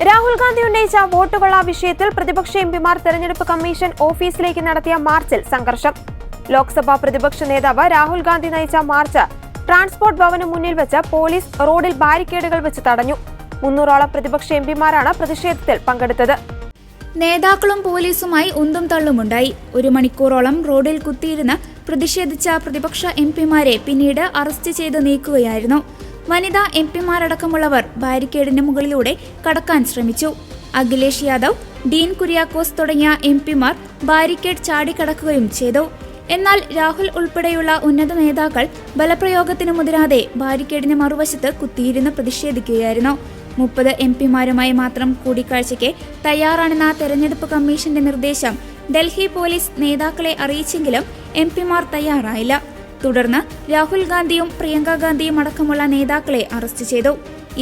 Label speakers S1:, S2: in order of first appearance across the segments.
S1: രാഹുൽ ഗാന്ധി ഉന്നയിച്ച വോട്ടുകൊള്ള വിഷയത്തിൽ പ്രതിപക്ഷ എംപിമാർ തെരഞ്ഞെടുപ്പ് കമ്മീഷൻ ഓഫീസിലേക്ക് നടത്തിയ മാർച്ചിൽ സംഘർഷം. ലോക്സഭാ പ്രതിപക്ഷ നേതാവ് രാഹുൽ ഗാന്ധി നയിച്ച മാർച്ച് ട്രാൻസ്പോർട്ട് ഭവന് മുന്നിൽ വെച്ച് പോലീസ് റോഡിൽ ബാരിക്കേഡുകൾ വെച്ച് തടഞ്ഞു. 300ഓളം പ്രതിപക്ഷ എംപിമാരാണ് പ്രതിഷേധത്തിൽ പങ്കെടുത്തത്.
S2: നേതാക്കളും പോലീസുമായി ഉന്തും തള്ളുമുണ്ടായി. 1 മണിക്കൂറോളം റോഡിൽ കുത്തിയിരുന്ന് പ്രതിഷേധിച്ച പ്രതിപക്ഷ എംപിമാരെ പിന്നീട് അറസ്റ്റ് ചെയ്ത് നീക്കുകയായിരുന്നു. വനിതാ എംപിമാരടക്കമുള്ളവർ ബാരിക്കേഡിന് മുകളിലൂടെ കടക്കാൻ ശ്രമിച്ചു. അഖിലേഷ് യാദവ്, ഡീൻ കുര്യാക്കോസ് തുടങ്ങിയ എംപിമാർ ബാരിക്കേഡ് ചാടിക്കടക്കുകയും ചെയ്തു. എന്നാൽ രാഹുൽ ഉൾപ്പെടെയുള്ള ഉന്നത നേതാക്കൾ ബലപ്രയോഗത്തിന് മുതിരാതെ ബാരിക്കേഡിന് മറുവശത്ത് കുത്തിയിരുന്ന് പ്രതിഷേധിക്കുകയായിരുന്നു. 30 എംപിമാരുമായി മാത്രം കൂടിക്കാഴ്ചയ്ക്ക് തയ്യാറാണെന്ന തെരഞ്ഞെടുപ്പ് കമ്മീഷന്റെ നിർദ്ദേശം ഡൽഹി പോലീസ് നേതാക്കളെ അറിയിച്ചെങ്കിലും എംപിമാർ തയ്യാറായില്ല. തുടർന്ന് രാഹുൽ ഗാന്ധിയും പ്രിയങ്ക ഗാന്ധിയും അടക്കമുള്ള നേതാക്കളെ അറസ്റ്റ് ചെയ്തു.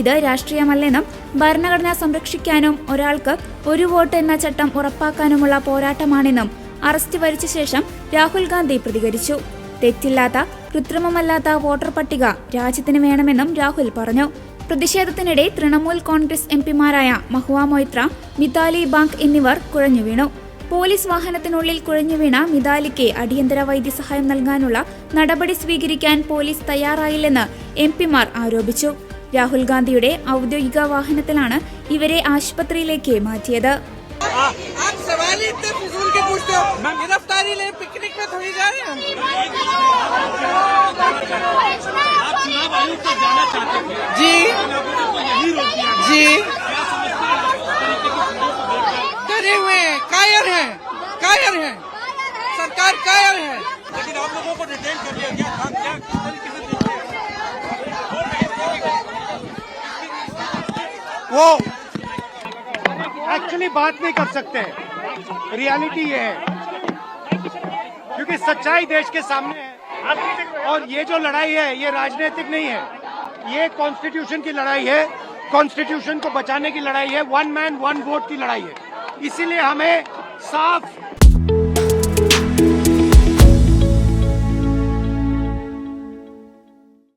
S2: ഇത് രാഷ്ട്രീയമല്ലെന്നും ഭരണഘടന സംരക്ഷിക്കാനും ഒരാൾക്ക് ഒരു വോട്ട് എന്ന ചട്ടം ഉറപ്പാക്കാനുമുള്ള പോരാട്ടമാണെന്നും അറസ്റ്റ് വരിച്ച ശേഷം രാഹുൽ ഗാന്ധി പ്രതികരിച്ചു. തെറ്റില്ലാത്ത, കൃത്രിമമല്ലാത്ത വോട്ടർ പട്ടിക രാജ്യത്തിന് വേണമെന്നും രാഹുൽ പറഞ്ഞു. പ്രതിഷേധത്തിനിടെ തൃണമൂൽ കോൺഗ്രസ് എംപിമാരായ മഹുവ മൊയ്ത്ര, മിതാലി ബാങ്ക് എന്നിവർ കുഴഞ്ഞു വീണു. പോലീസ് വാഹനത്തിനുള്ളിൽ കുഴഞ്ഞു വീണ മിതാലിക്ക് അടിയന്തര വൈദ്യസഹായം നൽകാനുള്ള നടപടി സ്വീകരിക്കാൻ പോലീസ് തയ്യാറായില്ലെന്ന് എംപിമാർ ആരോപിച്ചു. രാഹുൽ ഗാന്ധിയുടെ ഔദ്യോഗിക വാഹനത്തിലാണ് ഇവരെ ആശുപത്രിയിലേക്ക് മാറ്റിയത്.
S3: कायर है, सरकार कायर है, लेकिन आप लोगों को डिटेन कर दिया गया था क्या, किस तरीके से
S4: वो एक्चुअली बात नहीं कर सकते। रियलिटी ये है क्योंकि सच्चाई देश के सामने है और ये जो लड़ाई है ये राजनीतिक नहीं है, ये कॉन्स्टिट्यूशन की लड़ाई है। कॉन्स्टिट्यूशन को बचाने की लड़ाई है, 1 मैन 1 वोट की लड़ाई है। इसीलिए हमें साफ